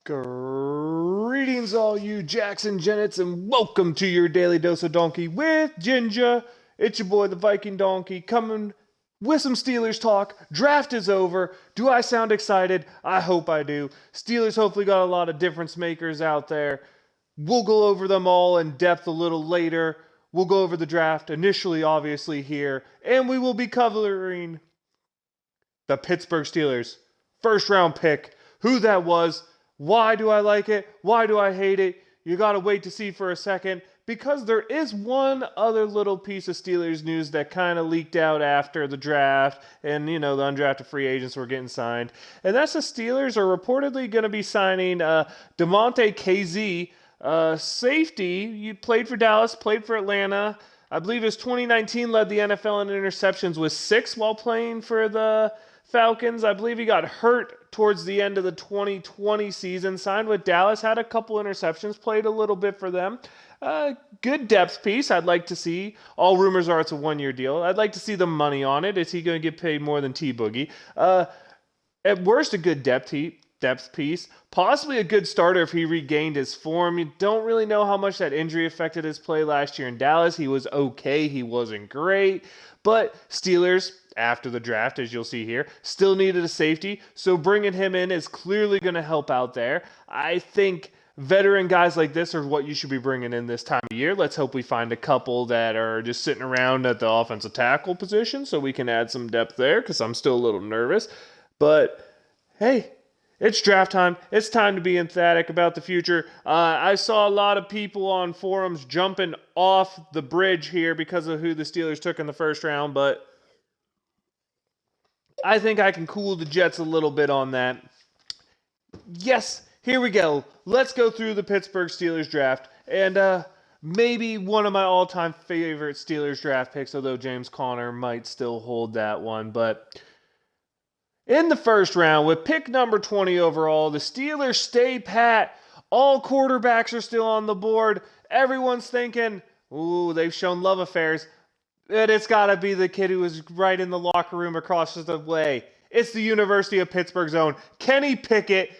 Greetings, all you Jackson Jennets, and welcome to your daily dose of donkey with Ginger. It's your boy, the Viking Donkey, coming with some Steelers talk. Draft is over. Do I sound excited? I hope I do. Steelers hopefully got a lot of difference makers out there. We'll go over them all in depth a little later. We'll go over the draft initially, obviously, here, and we will be covering the Pittsburgh Steelers first round pick, who that was. Why do I like it? Why do I hate it? You gotta wait to see for a second, because there is one other little piece of Steelers news that kind of leaked out after the draft, and the undrafted free agents were getting signed, and that's the Steelers are reportedly going to be signing Damontae Kazee, safety. You played for Dallas, played for Atlanta. I believe his 2019 led the NFL in interceptions with 6 while playing for the Falcons. I believe he got hurt towards the end of the 2020 season, signed with Dallas, had a couple interceptions, played a little bit for them. Good depth piece. I'd like to see. All rumors are it's a 1-year deal. I'd like to see the money on it. Is he going to get paid more than T Boogie? At worst, a good depth piece. Possibly a good starter if he regained his form. You don't really know how much that injury affected his play last year in Dallas. He was okay. He wasn't great. But Steelers, after the draft, as you'll see here, still needed a safety. So bringing him in is clearly going to help out there. I think veteran guys like this are what you should be bringing in this time of year. Let's hope we find a couple that are just sitting around at the offensive tackle position so we can add some depth there, because I'm still a little nervous. But hey, it's draft time. It's time to be emphatic about the future. I saw a lot of people on forums jumping off the bridge here because of who the Steelers took in the first round, but I think I can cool the Jets a little bit on that. Yes, here we go. Let's go through the Pittsburgh Steelers draft. And maybe one of my all-time favorite Steelers draft picks, although James Conner might still hold that one. But in the first round, with pick number 20 overall, the Steelers stay pat. All quarterbacks are still on the board. Everyone's thinking, ooh, they've shown love affairs. But it's got to be the kid who was right in the locker room across the way. It's the University of Pittsburgh's own Kenny Pickett,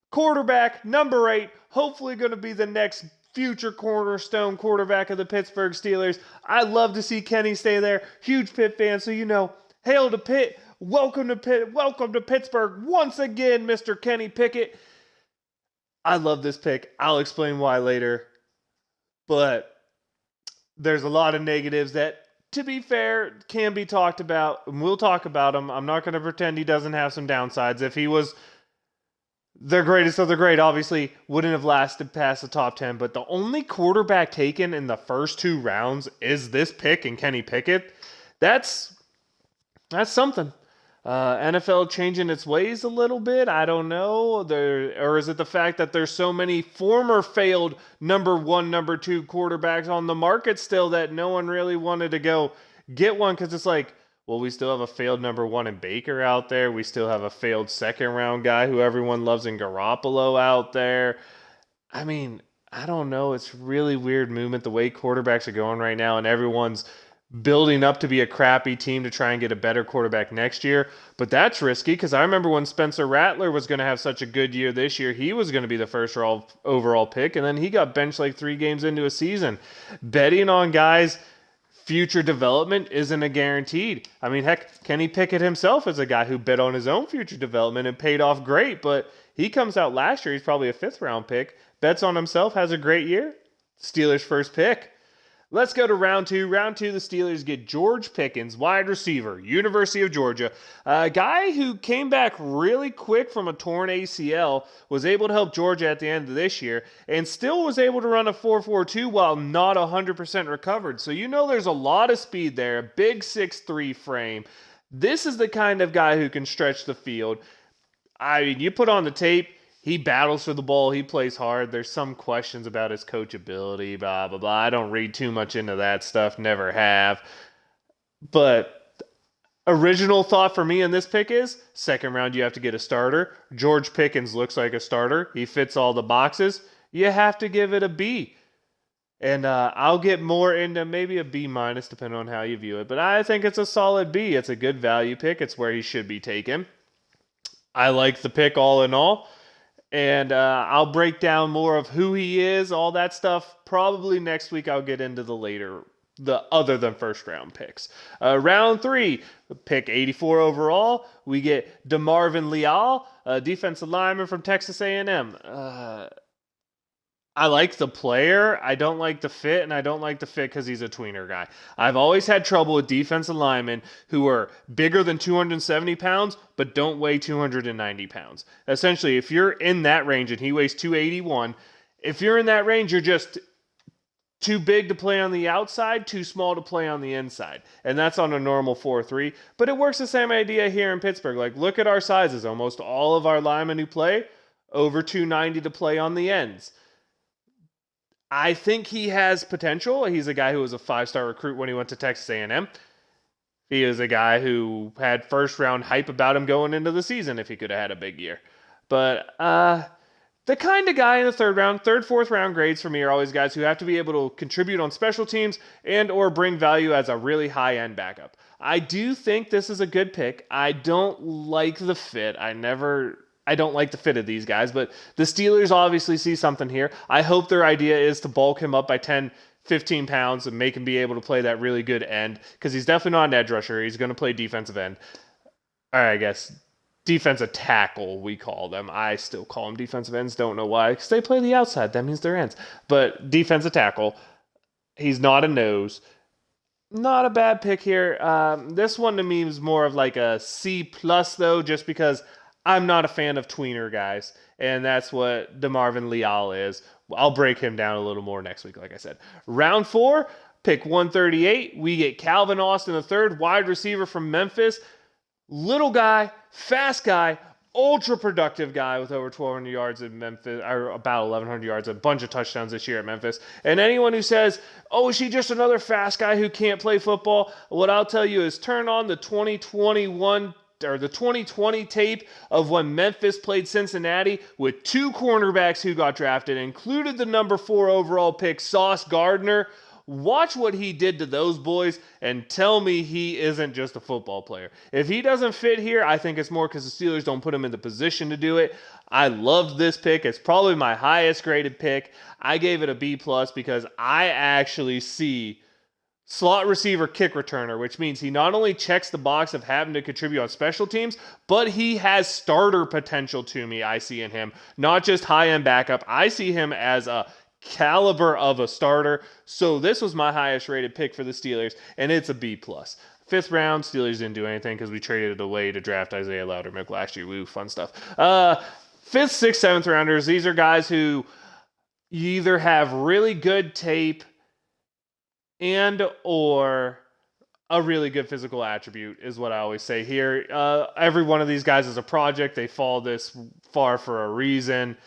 quarterback, number 8, hopefully going to be the next future cornerstone quarterback of the Pittsburgh Steelers. I love to see Kenny stay there. Huge Pitt fan, so hail to Pitt. Welcome to Pitt. Welcome to Pittsburgh once again, Mr. Kenny Pickett. I love this pick. I'll explain why later. But there's a lot of negatives that, to be fair, can be talked about, and we'll talk about him. I'm not going to pretend he doesn't have some downsides. If he was the greatest of the great, obviously wouldn't have lasted past the top 10, but the only quarterback taken in the first 2 rounds is this pick and Kenny Pickett. That's something. NFL changing its ways a little bit. I don't know. Or is it the fact that there's so many former failed number 1, number 2 quarterbacks on the market still that no one really wanted to go get one, because it's like, well, we still have a failed number 1 in Baker out there. We still have a failed second round guy who everyone loves in Garoppolo out there. I mean, I don't know. It's really weird movement the way quarterbacks are going right now, and everyone's building up to be a crappy team to try and get a better quarterback next year. But that's risky, because I remember when Spencer Rattler was going to have such a good year this year, he was going to be the first overall pick, and then he got benched like 3 games into a season. Betting on guys' future development isn't a guaranteed. I mean, heck, Kenny Pickett himself is a guy who bet on his own future development and paid off great, but he comes out last year, he's probably a 5th round pick, bets on himself, has a great year. Steelers' first pick. Let's go to round 2. Round 2, the Steelers get George Pickens, wide receiver, University of Georgia. A guy who came back really quick from a torn ACL, was able to help Georgia at the end of this year, and still was able to run a 4.42 while not 100% recovered. So there's a lot of speed there, a big 6'3 frame. This is the kind of guy who can stretch the field. I mean, you put on the tape, he battles for the ball. He plays hard. There's some questions about his coachability, blah, blah, blah. I don't read too much into that stuff. Never have. But original thought for me in this pick is, second round, you have to get a starter. George Pickens looks like a starter. He fits all the boxes. You have to give it a B. And I'll get more into maybe a B minus, depending on how you view it. But I think it's a solid B. It's a good value pick. It's where he should be taken. I like the pick all in all. And I'll break down more of who he is, all that stuff. Probably next week I'll get into the other than first round picks. Round 3, pick 84 overall, we get DeMarvin Leal, a defensive lineman from Texas A&M. I like the player. I don't like the fit, and I don't like the fit because he's a tweener guy. I've always had trouble with defensive linemen who are bigger than 270 pounds but don't weigh 290 pounds. Essentially, if you're in that range and he weighs 281, if you're in that range, you're just too big to play on the outside, too small to play on the inside. And that's on a normal 4-3. But it works the same idea here in Pittsburgh. Like, look at our sizes. Almost all of our linemen who play, over 290 to play on the ends. I think he has potential. He's a guy who was a 5-star recruit when he went to Texas A&M. He is a guy who had first-round hype about him going into the season if he could have had a big year. But the kind of guy in the third round, third, fourth round grades for me are always guys who have to be able to contribute on special teams and or bring value as a really high-end backup. I do think this is a good pick. I don't like the fit. I don't like the fit of these guys, but the Steelers obviously see something here. I hope their idea is to bulk him up by 10, 15 pounds and make him be able to play that really good end, because he's definitely not an edge rusher. He's going to play defensive end. All right, I guess defensive tackle, we call them. I still call them defensive ends. Don't know why, because they play the outside. That means they're ends. But defensive tackle, he's not a nose. Not a bad pick here. This one to me is more of like a C+, though, just because I'm not a fan of tweener guys, and that's what DeMarvin Leal is. I'll break him down a little more next week, like I said. Round 4, pick 138, we get Calvin Austin III, wide receiver from Memphis. Little guy, fast guy, ultra productive guy with over 1,200 yards in Memphis, or about 1,100 yards, a bunch of touchdowns this year at Memphis. And anyone who says, oh, is he just another fast guy who can't play football? What I'll tell you is turn on the 2020 tape of when Memphis played Cincinnati with 2 cornerbacks who got drafted, included the number 4 overall pick, Sauce Gardner. Watch what he did to those boys and tell me he isn't just a football player. If he doesn't fit here, I think it's more because the Steelers don't put him in the position to do it. I loved this pick. It's probably my highest graded pick. I gave it a B+ because I actually see slot receiver, kick returner, which means he not only checks the box of having to contribute on special teams, but he has starter potential to me, I see in him. Not just high-end backup. I see him as a caliber of a starter. So this was my highest rated pick for the Steelers, and it's a B+. 5th round, Steelers didn't do anything because we traded it away to draft Isaiah Loudermilk last year. Woo, fun stuff. 5th, 6th, 7th rounders, these are guys who you either have really good tape and or a really good physical attribute is what I always say here. Every one of these guys is a project. They fall this far for a reason.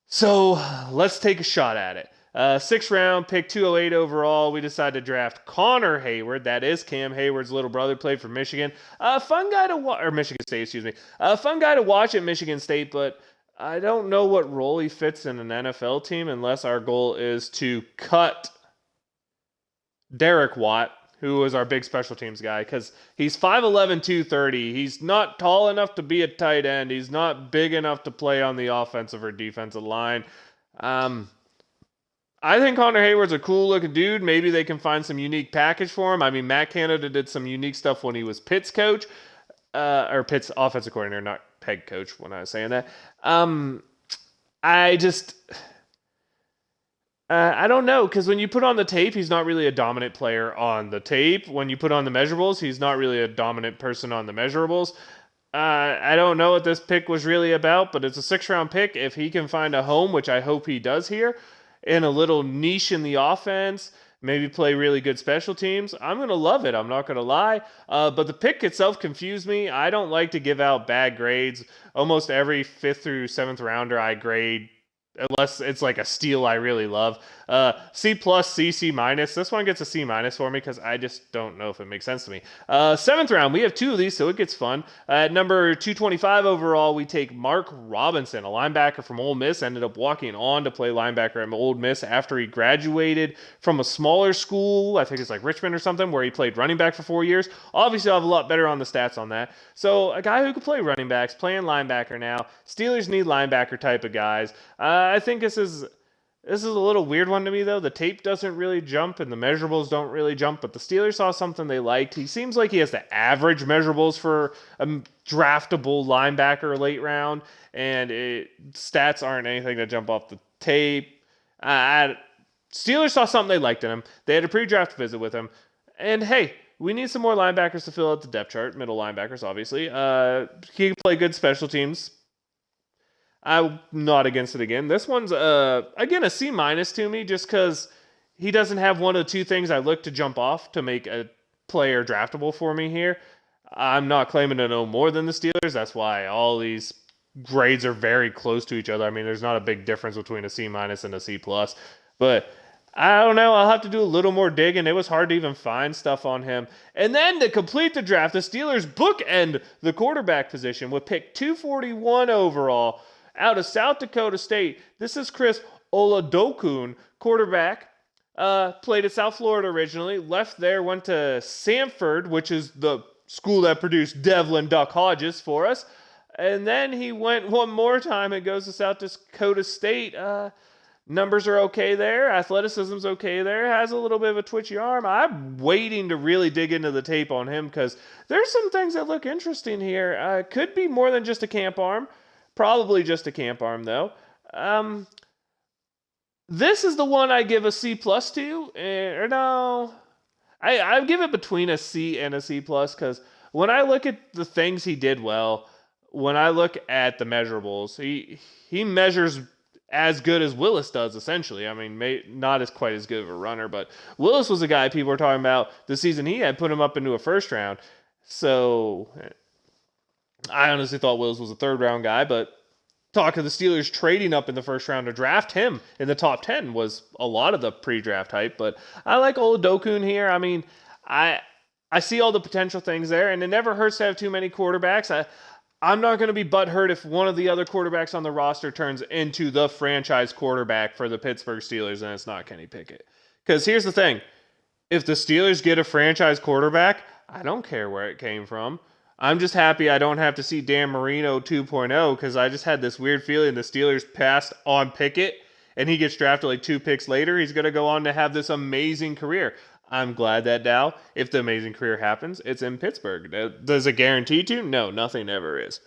So let's take a shot at it. 6th round, pick 208 overall, we decided to draft Connor Hayward. That is Cam Hayward's little brother, played for Michigan. Fun guy to watch, or Michigan State, excuse me. Fun guy to watch at Michigan State, but I don't know what role he fits in an NFL team unless our goal is to cut Derek Watt, who is our big special teams guy, because he's 5'11", 230. He's not tall enough to be a tight end. He's not big enough to play on the offensive or defensive line. I think Connor Hayward's a cool-looking dude. Maybe they can find some unique package for him. I mean, Matt Canada did some unique stuff when he was Pitt's coach, or Pitt's offensive coordinator, not head coach when I was saying that. I don't know, because when you put on the tape, he's not really a dominant player on the tape. When you put on the measurables, he's not really a dominant person on the measurables. I don't know what this pick was really about, but it's a 6th-round pick. If he can find a home, which I hope he does here, in a little niche in the offense, maybe play really good special teams, I'm going to love it. I'm not going to lie. But the pick itself confused me. I don't like to give out bad grades. Almost every 5th through 7th rounder I grade unless it's like a steal I really love. C plus, C minus. This one gets a C minus for me because I just don't know if it makes sense to me. Seventh round, we have two of these, so it gets fun. At number 225 overall, we take Mark Robinson, a linebacker from Ole Miss. Ended up walking on to play linebacker at Ole Miss after he graduated from a smaller school. I think it's like Richmond or something, where he played running back for 4 years. Obviously, I'll have a lot better on the stats on that. So a guy who can play running backs, playing linebacker now. Steelers need linebacker type of guys. I think this is a little weird one to me, though. The tape doesn't really jump and the measurables don't really jump, but the Steelers saw something they liked. He seems like he has the average measurables for a draftable linebacker late round, and stats aren't anything that jump off the tape. Steelers saw something they liked in him. They had a pre-draft visit with him, and hey, we need some more linebackers to fill out the depth chart. Middle linebackers, obviously. He can play good special teams. I'm not against it again. This one's, again, a C minus to me just because he doesn't have one of the two things I look to jump off to make a player draftable for me here. I'm not claiming to know more than the Steelers. That's why all these grades are very close to each other. I mean, there's not a big difference between a C minus and a C plus. But I don't know. I'll have to do a little more digging. It was hard to even find stuff on him. And then to complete the draft, the Steelers bookend the quarterback position with pick 241 overall. Out of South Dakota State, this is Chris Oladokun, quarterback. Played at South Florida originally, left there, went to Samford, which is the school that produced Devlin Duck Hodges for us. And then he went one more time and goes to South Dakota State. Numbers are okay there. Athleticism's okay there. Has a little bit of a twitchy arm. I'm waiting to really dig into the tape on him because there's some things that look interesting here. Could be more than just a camp arm. Probably just a camp arm, though. This is the one I give a C plus to. Or no. I give it between a C and a C plus because when I look at the things he did well, when I look at the measurables, he measures as good as Willis does, essentially. I mean, not as quite as good of a runner, but Willis was a guy people were talking about the season he had, put him up into a first round. So I honestly thought Willis was a third round guy, but talk of the Steelers trading up in the first round to draft him in the top 10 was a lot of the pre-draft hype. But I like Oladokun here. I mean, I see all the potential things there, and it never hurts to have too many quarterbacks. I'm not going to be butthurt if one of the other quarterbacks on the roster turns into the franchise quarterback for the Pittsburgh Steelers and it's not Kenny Pickett. Because here's the thing. If the Steelers get a franchise quarterback, I don't care where it came from. I'm just happy I don't have to see Dan Marino 2.0 because I just had this weird feeling the Steelers passed on Pickett and he gets drafted like 2 picks later. He's going to go on to have this amazing career. I'm glad that now, if the amazing career happens, it's in Pittsburgh. Does it guarantee to? No, nothing ever is.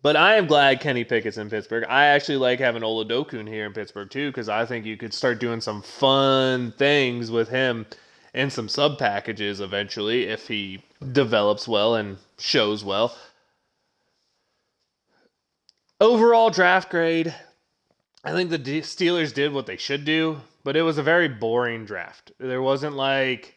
But I am glad Kenny Pickett's in Pittsburgh. I actually like having Oladokun here in Pittsburgh too because I think you could start doing some fun things with him and some sub packages eventually if he develops well and shows well. Overall draft grade, I think the Steelers did what they should do, but it was a very boring draft. There wasn't like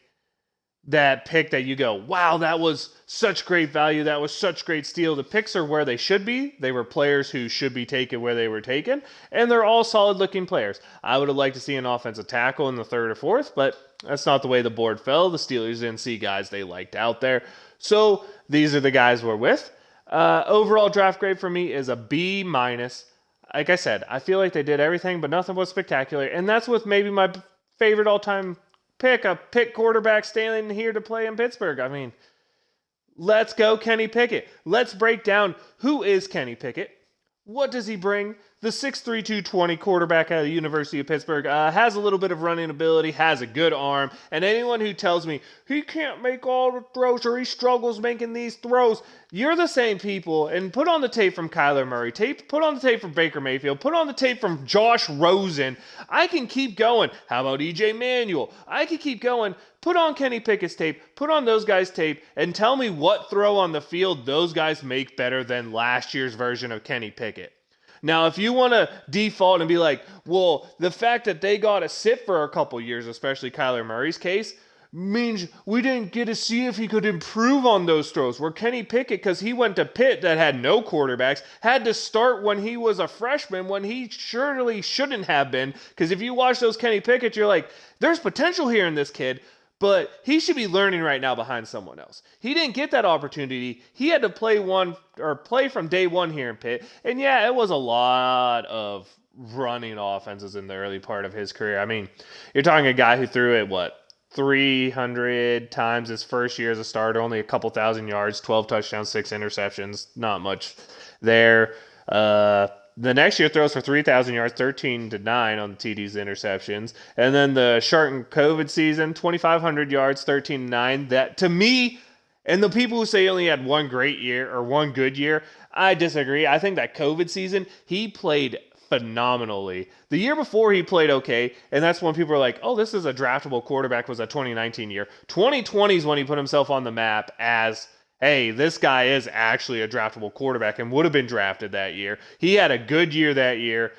that pick that you go, wow, that was such great value. That was such great steal. The picks are where they should be. They were players who should be taken where they were taken, and they're all solid-looking players. I would have liked to see an offensive tackle in the third or fourth, but that's not the way the board fell. The Steelers didn't see guys they liked out there. So these are the guys we're with. Overall draft grade for me is a B minus. Like I said, I feel like they did everything, but nothing was spectacular. And that's with maybe my favorite all-time pick, a pick quarterback standing here to play in Pittsburgh. I mean, let's go Kenny Pickett. Let's break down who is Kenny Pickett. What does he bring? The 6'3", 220 quarterback out of the University of Pittsburgh has a little bit of running ability, has a good arm, and anyone who tells me he can't make all the throws or he struggles making these throws, you're the same people. And put on the tape from Kyler Murray, put on the tape from Baker Mayfield, put on the tape from Josh Rosen. I can keep going. How about E.J. Manuel? I can keep going. Put on Kenny Pickett's tape, put on those guys' tape, and tell me what throw on the field those guys make better than last year's version of Kenny Pickett. Now, if you want to default and be like, well, the fact that they got to sit for a couple years, especially Kyler Murray's case, means we didn't get to see if he could improve on those throws. Where Kenny Pickett, because he went to Pitt that had no quarterbacks, had to start when he was a freshman when he surely shouldn't have been. Because if you watch those Kenny Pickett, you're like, there's potential here in this kid, but he should be learning right now behind someone else. He didn't get that opportunity. He had to play from day one here in Pitt. And yeah, it was a lot of running offenses in the early part of his career. I mean, you're talking a guy who threw it, 300 times his first year as a starter, only a couple thousand yards, 12 touchdowns, 6 interceptions, not much there. The next year throws for 3,000 yards, 13-9 on the TDs interceptions. And then the shortened COVID season, 2,500 yards, 13-9. That, to me, and the people who say he only had one great year or one good year, I disagree. I think that COVID season, he played phenomenally. The year before he played okay, and that's when people are like, oh, this is a draftable quarterback, was a 2019 year. 2020 is when he put himself on the map as, hey, this guy is actually a draftable quarterback and would have been drafted that year. He had a good year that year.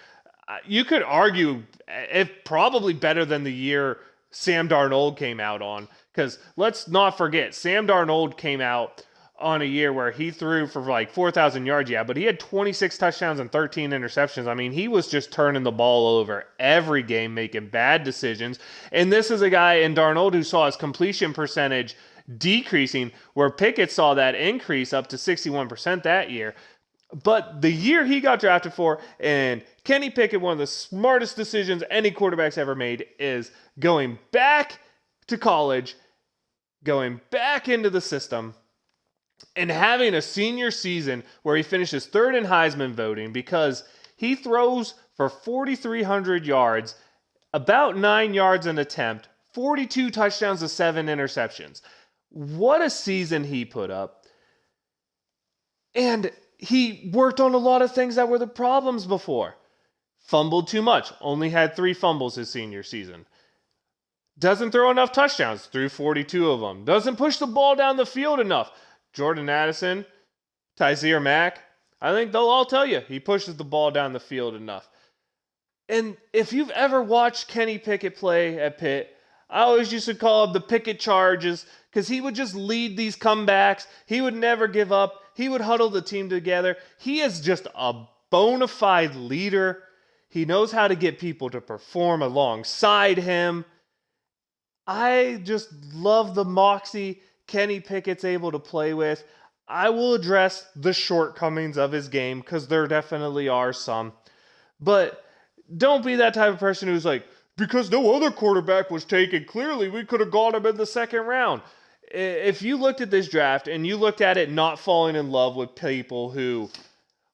You could argue if probably better than the year Sam Darnold came out on, because let's not forget, Sam Darnold came out on a year where he threw for like 4,000 yards, but he had 26 touchdowns and 13 interceptions. I mean, he was just turning the ball over every game, making bad decisions. And this is a guy in Darnold who saw his completion percentage decreasing, where Pickett saw that increase up to 61% that year. But the year he got drafted for, and Kenny Pickett, one of the smartest decisions any quarterback's ever made, is going back to college, going back into the system, and having a senior season where he finishes third in Heisman voting because he throws for 4,300 yards, about 9 yards an attempt, 42 touchdowns to 7 interceptions. What a season he put up. And he worked on a lot of things that were the problems before. Fumbled too much. Only had 3 fumbles his senior season. Doesn't throw enough touchdowns. Threw 42 of them. Doesn't push the ball down the field enough. Jordan Addison, Tyzir Mack, I think they'll all tell you he pushes the ball down the field enough. And if you've ever watched Kenny Pickett play at Pitt, I always used to call him the Pickett Charges, because he would just lead these comebacks. He would never give up. He would huddle the team together. He is just a bona fide leader. He knows how to get people to perform alongside him. I just love the moxie Kenny Pickett's able to play with. I will address the shortcomings of his game, because there definitely are some. But don't be that type of person who's like, because no other quarterback was taken, clearly we could have got him in the second round. If you looked at this draft and you looked at it not falling in love with people who,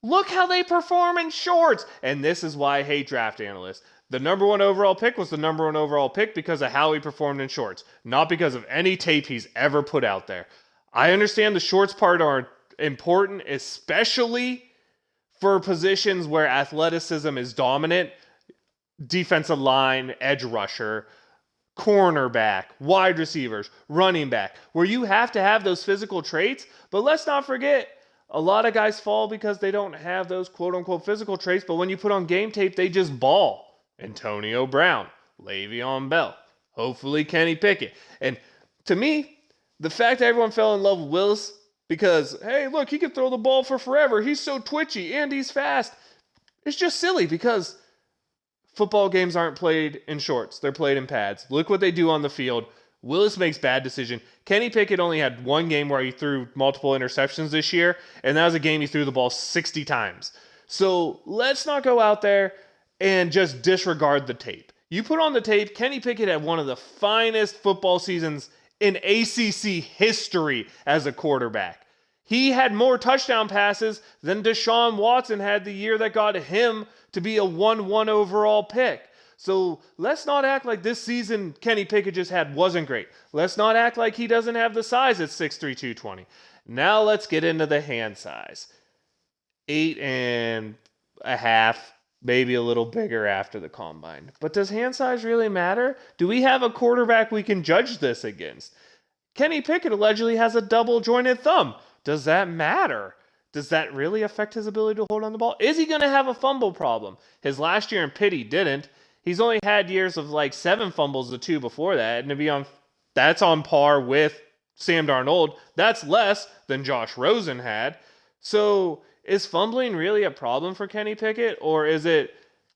look how they perform in shorts. And this is why I hate draft analysts. The number 1 overall pick was the number 1 overall pick because of how he performed in shorts, not because of any tape he's ever put out there. I understand the shorts part are important, especially for positions where athleticism is dominant. Defensive line, edge rusher, cornerback, wide receivers, running back, where you have to have those physical traits. But let's not forget, a lot of guys fall because they don't have those quote-unquote physical traits, but when you put on game tape, they just ball. Antonio Brown, Le'Veon Bell, hopefully Kenny Pickett. And to me, the fact that everyone fell in love with Willis because, hey, look, he can throw the ball for forever. He's so twitchy and he's fast. It's just silly because football games aren't played in shorts. They're played in pads. Look what they do on the field. Willis makes bad decisions. Kenny Pickett only had one game where he threw multiple interceptions this year, and that was a game he threw the ball 60 times. So let's not go out there and just disregard the tape. You put on the tape, Kenny Pickett had one of the finest football seasons in ACC history as a quarterback. He had more touchdown passes than Deshaun Watson had the year that got him to be a 1-1 overall pick. So let's not act like this season Kenny Pickett just had wasn't great. Let's not act like he doesn't have the size at 6'3", 220. Now let's get into the hand size. 8.5, maybe a little bigger after the combine. But does hand size really matter? Do we have a quarterback we can judge this against? Kenny Pickett allegedly has a double jointed thumb. Does that matter? Does that really affect his ability to hold on the ball? Is he going to have a fumble problem? His last year in Pitt, he didn't. He's only had years of like 7 fumbles, the 2 before that. And to be on That's on par with Sam Darnold. That's less than Josh Rosen had. So is fumbling really a problem for Kenny Pickett? Or is it,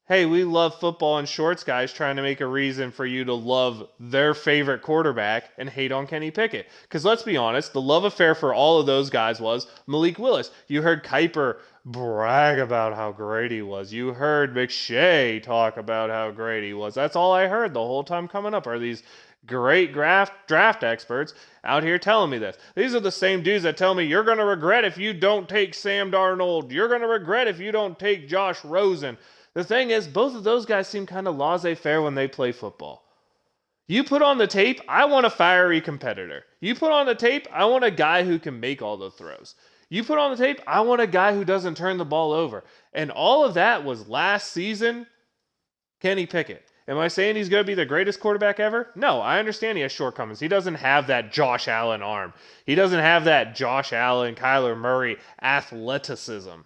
hey, we love football and shorts guys trying to make a reason for you to love their favorite quarterback and hate on Kenny Pickett? Because let's be honest, the love affair for all of those guys was Malik Willis. You heard Kiper brag about how great he was. You heard McShay talk about how great he was. That's all I heard the whole time coming up are these great draft experts out here telling me this. These are the same dudes that tell me you're going to regret if you don't take Sam Darnold. You're going to regret if you don't take Josh Rosen. The thing is, both of those guys seem kind of laissez-faire when they play football. You put on the tape, I want a fiery competitor. You put on the tape, I want a guy who can make all the throws. You put on the tape, I want a guy who doesn't turn the ball over. And all of that was last season, Kenny Pickett. Am I saying he's going to be the greatest quarterback ever? No, I understand he has shortcomings. He doesn't have that Josh Allen arm. He doesn't have that Josh Allen, Kyler Murray athleticism.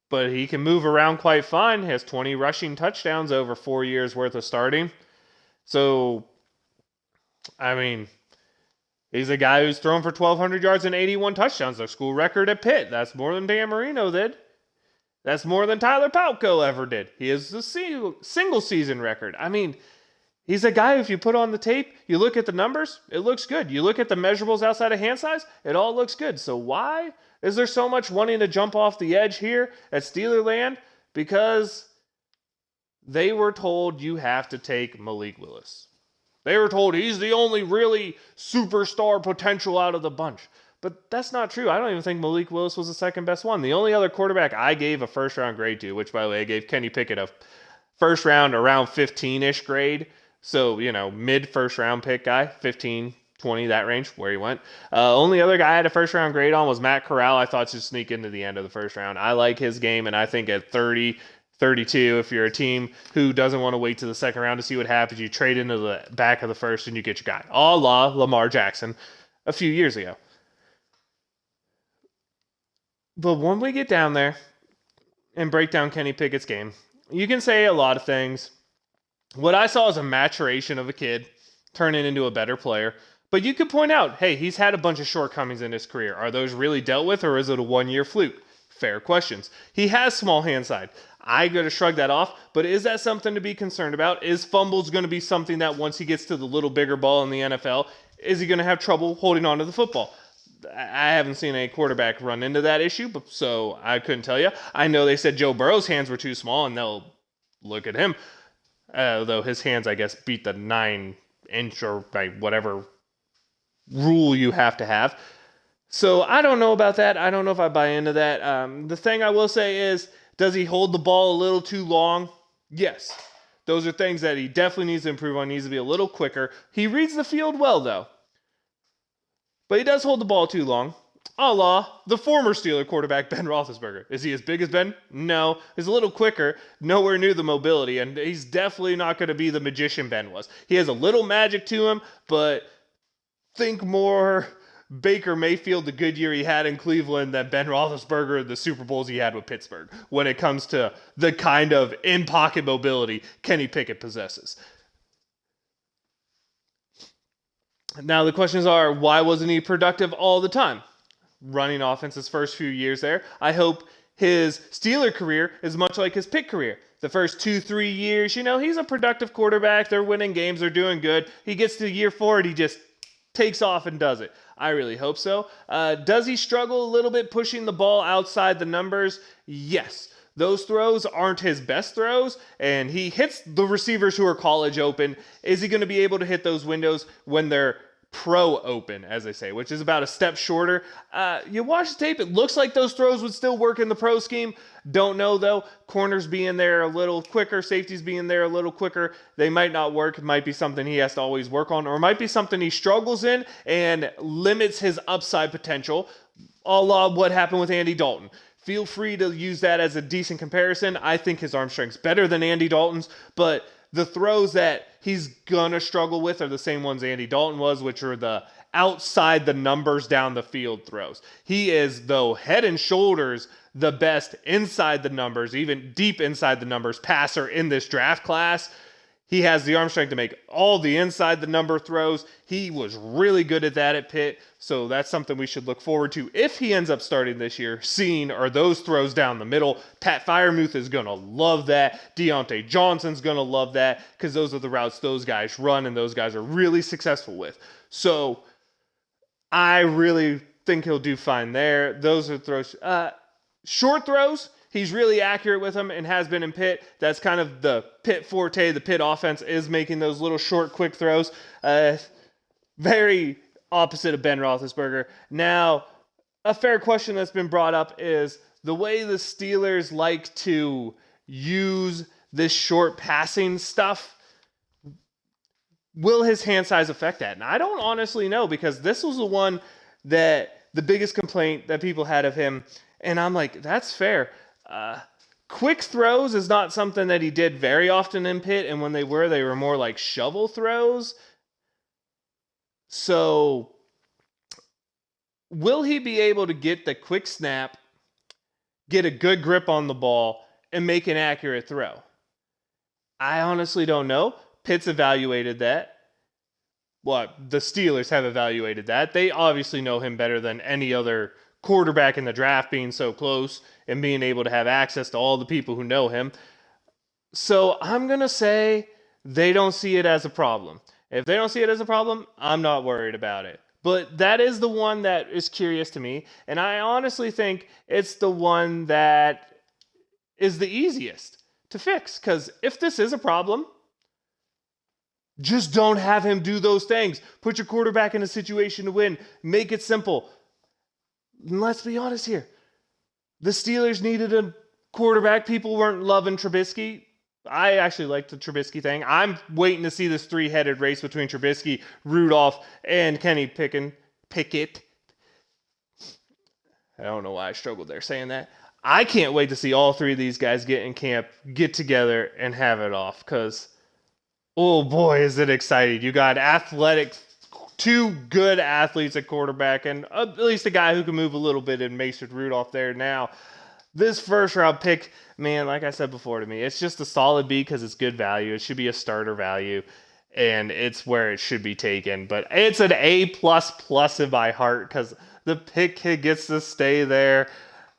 But he can move around quite fine. He has 20 rushing touchdowns over 4 years worth of starting. So, I mean, he's a guy who's thrown for 1,200 yards and 81 touchdowns. Their school record at Pitt. That's more than Dan Marino did. That's more than Tyler Palko ever did. He has the single season record. I mean, he's a guy, if you put on the tape, you look at the numbers, it looks good. You look at the measurables outside of hand size, it all looks good. So why is there so much wanting to jump off the edge here at Steelerland? Because they were told you have to take Malik Willis. They were told he's the only really superstar potential out of the bunch. But that's not true. I don't even think Malik Willis was the second best one. The only other quarterback I gave a first round grade to, which by the way, I gave Kenny Pickett a first round around 15-ish grade. So, mid first round pick guy, 15, 20, that range, where he went. Only other guy I had a first round grade on was Matt Corral. I thought should sneak into the end of the first round. I like his game, and I think at 30, 32, if you're a team who doesn't want to wait to the second round to see what happens, you trade into the back of the first and you get your guy. A la Lamar Jackson a few years ago. But when we get down there and break down Kenny Pickett's game, you can say a lot of things. What I saw is a maturation of a kid turning into a better player. But you could point out, hey, he's had a bunch of shortcomings in his career. Are those really dealt with, or is it a one-year fluke? Fair questions. He has small hand side. I got to shrug that off, but is that something to be concerned about? Is fumbles going to be something that once he gets to the little bigger ball in the NFL, is he going to have trouble holding on to the football? I haven't seen a quarterback run into that issue, so I couldn't tell you. I know they said Joe Burrow's hands were too small, and they'll look at him. Though his hands, I guess, beat the 9-inch or whatever rule you have to have. So I don't know about that. I don't know if I buy into that. The thing I will say is, does he hold the ball a little too long? Yes. Those are things that he definitely needs to improve on. He needs to be a little quicker. He reads the field well, though. But he does hold the ball too long. A la the former Steeler quarterback, Ben Roethlisberger. Is he as big as Ben? No. He's a little quicker, nowhere near the mobility, and he's definitely not going to be the magician Ben was. He has a little magic to him, but think more Baker Mayfield, the good year he had in Cleveland, than Ben Roethlisberger, the Super Bowls he had with Pittsburgh, when it comes to the kind of in-pocket mobility Kenny Pickett possesses. Now the questions are, why wasn't he productive all the time? Running offense his first few years there. I hope his Steeler career is much like his Pitt career. The first 2-3 years, he's a productive quarterback. They're winning games. They're doing good. He gets to year 4 and he just takes off and does it. I really hope so. Does he struggle a little bit pushing the ball outside the numbers? Yes. Those throws aren't his best throws, and he hits the receivers who are college open. Is he going to be able to hit those windows when they're pro open, as they say, which is about a step shorter? You watch the tape, it looks like those throws would still work in the pro scheme. Don't know, though. Corners being there a little quicker, safeties being there a little quicker. They might not work. It might be something he has to always work on, or it might be something he struggles in and limits his upside potential, a la what happened with Andy Dalton. Feel free to use that as a decent comparison. I think his arm strength's better than Andy Dalton's, but the throws that he's gonna struggle with are the same ones Andy Dalton was, which are the outside the numbers down the field throws. He is, though, head and shoulders the best inside the numbers, even deep inside the numbers passer in this draft class. He has the arm strength to make all the inside the number throws. He was really good at that at Pitt, so that's something we should look forward to if he ends up starting this year. Seeing are those throws down the middle. Pat Freiermuth is going to love that. Deontay Johnson's going to love that because those are the routes those guys run and those guys are really successful with. So I really think he'll do fine there. Those are throws. Short throws, he's really accurate with them and has been in Pitt. That's kind of the Pitt forte. The Pitt offense is making those little short, quick throws. Very opposite of Ben Roethlisberger. Now, a fair question that's been brought up is the way the Steelers like to use this short passing stuff. Will his hand size affect that? And I don't honestly know, because this was the one that the biggest complaint that people had of him. And I'm like, that's fair. Quick throws is not something that he did very often in Pitt, and when they were more like shovel throws. So, will he be able to get the quick snap, get a good grip on the ball, and make an accurate throw? I honestly don't know. Pitt's evaluated that. Well, the Steelers have evaluated that. They obviously know him better than any other quarterback in the draft, being so close and being able to have access to all the people who know him. So I'm going to say they don't see it as a problem. If they don't see it as a problem, I'm not worried about it. But that is the one that is curious to me. And I honestly think it's the one that is the easiest to fix. Because if this is a problem, just don't have him do those things. Put your quarterback in a situation to win. Make it simple. And let's be honest here. The Steelers needed a quarterback. People weren't loving Trubisky. I actually like the Trubisky thing. I'm waiting to see this three-headed race between Trubisky, Rudolph, and Kenny Pickett. I don't know why I struggled there saying that. I can't wait to see all three of these guys get in camp, get together, and have it off. Because, oh boy, is it exciting. You got athletic, two good athletes at quarterback, and at least a guy who can move a little bit in Mason Rudolph there now. This first round pick, man, like I said before to me, it's just a solid B because it's good value. It should be a starter value, and it's where it should be taken. But it's an A++ in my heart because the pick gets to stay there.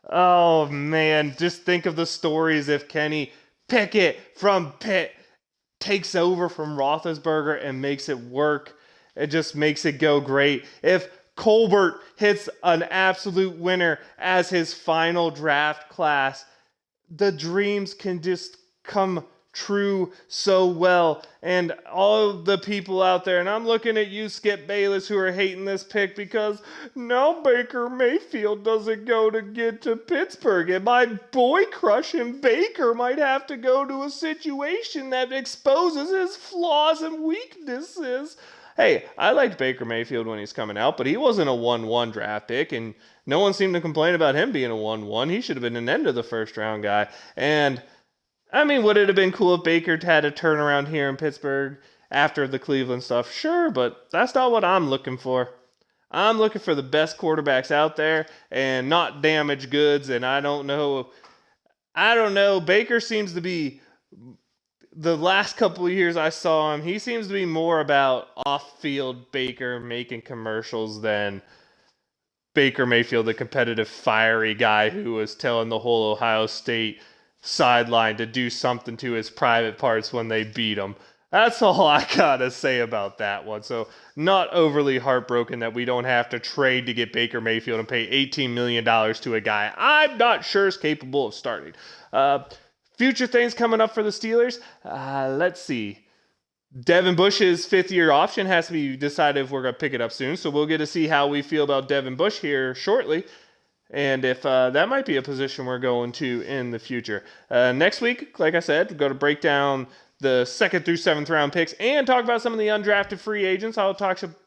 Oh, man, just think of the stories if Kenny Pickett from Pitt takes over from Roethlisberger and makes it work. It just makes it go great. If Colbert hits an absolute winner as his final draft class, the dreams can just come true so well. And all the people out there, and I'm looking at you, Skip Bayless, who are hating this pick because now Baker Mayfield doesn't go to get to Pittsburgh, and my boy crush and Baker might have to go to a situation that exposes his flaws and weaknesses. Hey, I liked Baker Mayfield when he's coming out, but he wasn't a 1-1 draft pick, and no one seemed to complain about him being a 1-1. He should have been an end of the first round guy. And, I mean, would it have been cool if Baker had a turnaround here in Pittsburgh after the Cleveland stuff? Sure, but that's not what I'm looking for. I'm looking for the best quarterbacks out there and not damaged goods, and I don't know. Baker seems to be... The last couple of years I saw him, he seems to be more about off-field Baker making commercials than Baker Mayfield, the competitive, fiery guy who was telling the whole Ohio State sideline to do something to his private parts when they beat him. That's all I gotta say about that one. So not overly heartbroken that we don't have to trade to get Baker Mayfield and pay $18 million to a guy I'm not sure is capable of starting. Future things coming up for the Steelers. Let's see. Devin Bush's fifth-year option has to be decided if we're going to pick it up soon. So we'll get to see how we feel about Devin Bush here shortly. And if that might be a position we're going to in the future. Next week, like I said, we're going to break down the 2nd through 7th round picks and talk about some of the undrafted free agents. I'll talk about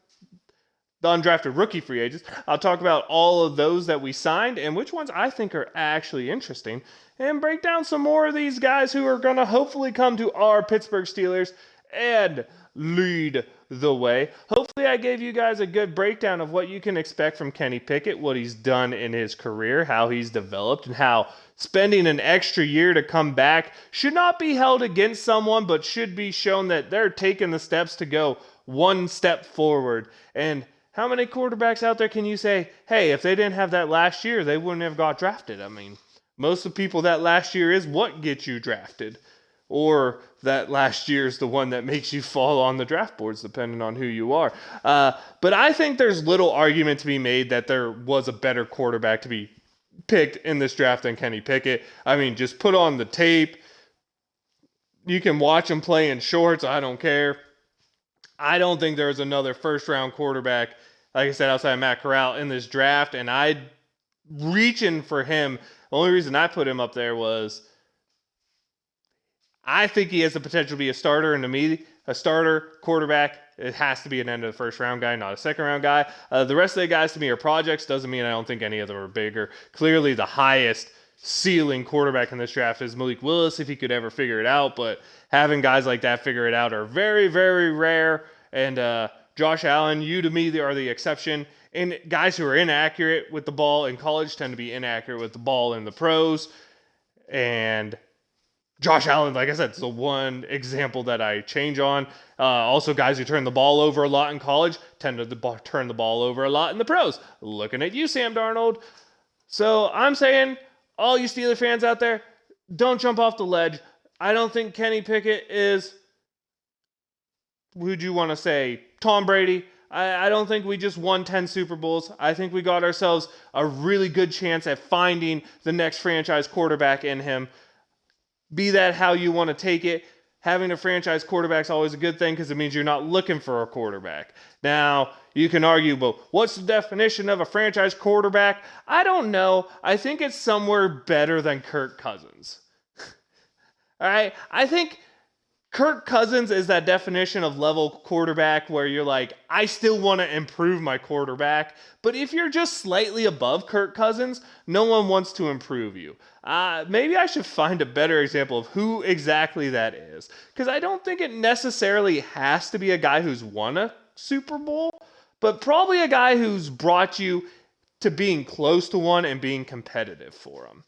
the undrafted rookie free agents. I'll talk about all of those that we signed and which ones I think are actually interesting. And break down some more of these guys who are going to hopefully come to our Pittsburgh Steelers and lead the way. Hopefully I gave you guys a good breakdown of what you can expect from Kenny Pickett, what he's done in his career, how he's developed, and how spending an extra year to come back should not be held against someone, but should be shown that they're taking the steps to go one step forward. And how many quarterbacks out there can you say, hey, if they didn't have that last year, they wouldn't have got drafted? I mean, most of the people that last year is what gets you drafted. Or that last year is the one that makes you fall on the draft boards, depending on who you are. But I think there's little argument to be made that there was a better quarterback to be picked in this draft than Kenny Pickett. I mean, just put on the tape. You can watch him play in shorts. I don't care. I don't think there's another first-round quarterback, like I said, outside of Matt Corral in this draft, and I'd reaching for him. The only reason I put him up there was I think he has the potential to be a starter, and to me, a starter quarterback, it has to be an end of the first round guy, not a second round guy. The rest of the guys to me are projects. Doesn't mean I don't think any of them are bigger. Clearly, the highest ceiling quarterback in this draft is Malik Willis, if he could ever figure it out. But having guys like that figure it out are very, very rare. And Josh Allen, you to me are the exception. And guys who are inaccurate with the ball in college tend to be inaccurate with the ball in the pros. And Josh Allen, like I said, is the one example that I change on. Also, guys who turn the ball over a lot in college tend to turn the ball over a lot in the pros. Looking at you, Sam Darnold. So I'm saying, all you Steeler fans out there, don't jump off the ledge. I don't think Kenny Pickett is, who'd you want to say, Tom Brady. I don't think we just won 10 Super Bowls. I think we got ourselves a really good chance at finding the next franchise quarterback in him. Be that how you want to take it, having a franchise quarterback is always a good thing because it means you're not looking for a quarterback. Now, you can argue, well, what's the definition of a franchise quarterback? I don't know. I think it's somewhere better than Kirk Cousins. All right? I think Kirk Cousins is that definition of level quarterback where you're like, I still want to improve my quarterback. But if you're just slightly above Kirk Cousins, no one wants to improve you. Maybe I should find a better example of who exactly that is. Because I don't think it necessarily has to be a guy who's won a Super Bowl, but probably a guy who's brought you to being close to one and being competitive for them.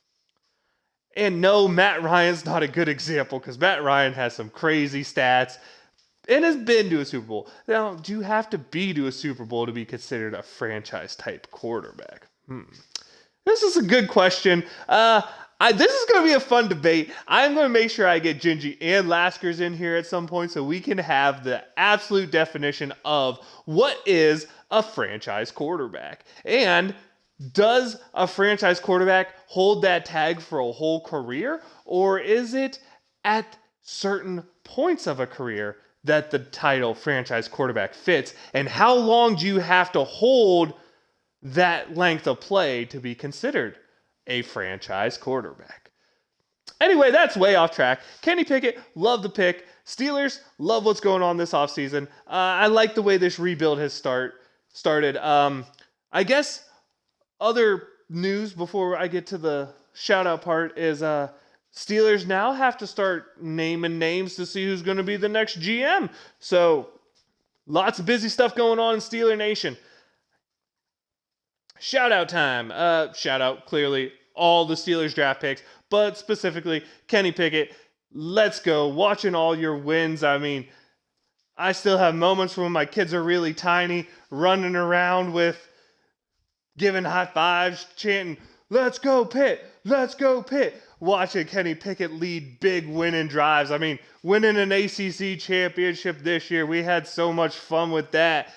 And no, Matt Ryan's not a good example because Matt Ryan has some crazy stats and has been to a Super Bowl. Now, do you have to be to a Super Bowl to be considered a franchise-type quarterback? This is a good question. This is going to be a fun debate. I'm going to make sure I get Gingy and Laskers in here at some point so we can have the absolute definition of what is a franchise quarterback. And does a franchise quarterback hold that tag for a whole career? Or is it at certain points of a career that the title franchise quarterback fits? And how long do you have to hold that length of play to be considered a franchise quarterback? Anyway, that's way off track. Kenny Pickett, love the pick. Steelers, love what's going on this offseason. I like the way this rebuild has started. I guess other news before I get to the shout-out part is Steelers now have to start naming names to see who's going to be the next GM. So, lots of busy stuff going on in Steeler Nation. Shout-out time. Shout-out, clearly, all the Steelers draft picks, but specifically Kenny Pickett. Let's go. Watching all your wins. I mean, I still have moments when my kids are really tiny, running around with giving high fives, chanting, "Let's go Pitt! Let's go Pitt!" Watching Kenny Pickett lead big winning drives. I mean, winning an ACC championship this year. We had so much fun with that.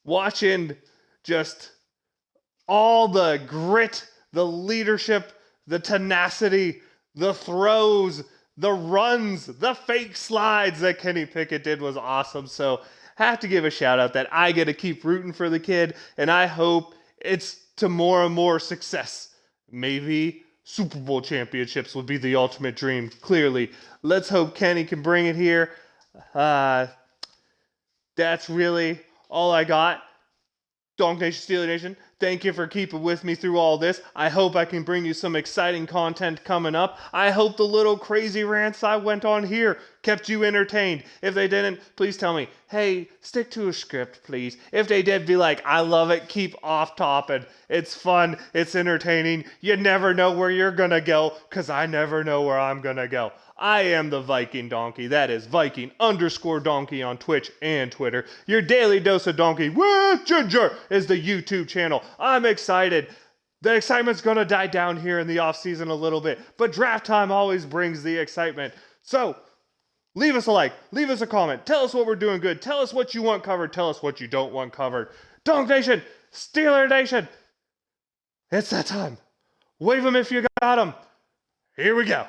Watching just all the grit, the leadership, the tenacity, the throws, the runs, the fake slides that Kenny Pickett did was awesome. So, have to give a shout out that I get to keep rooting for the kid, and I hope it's to more and more success. Maybe Super Bowl championships would be the ultimate dream, clearly. Let's hope Kenny can bring it here. That's really all I got. Donk Nation, Steeler Nation, Thank you for keeping with me through all this. I hope I can bring you some exciting content coming up. I hope the little crazy rants I went on here kept you entertained. If they didn't, please tell me, hey, stick to a script, please. If they did, be like, I love it, keep off topic. It's fun, it's entertaining. You never know where you're gonna go, because I never know where I'm gonna go. I am the Viking Donkey. That is Viking_Donkey on Twitch and Twitter. Your daily dose of donkey with Ginger is the YouTube channel. I'm excited. The excitement's gonna die down here in the off season a little bit, but draft time always brings the excitement. So, leave us a like, leave us a comment, tell us what we're doing good, tell us what you want covered, tell us what you don't want covered. Donk Nation, Steeler Nation, it's that time. Wave them if you got them. Here we go.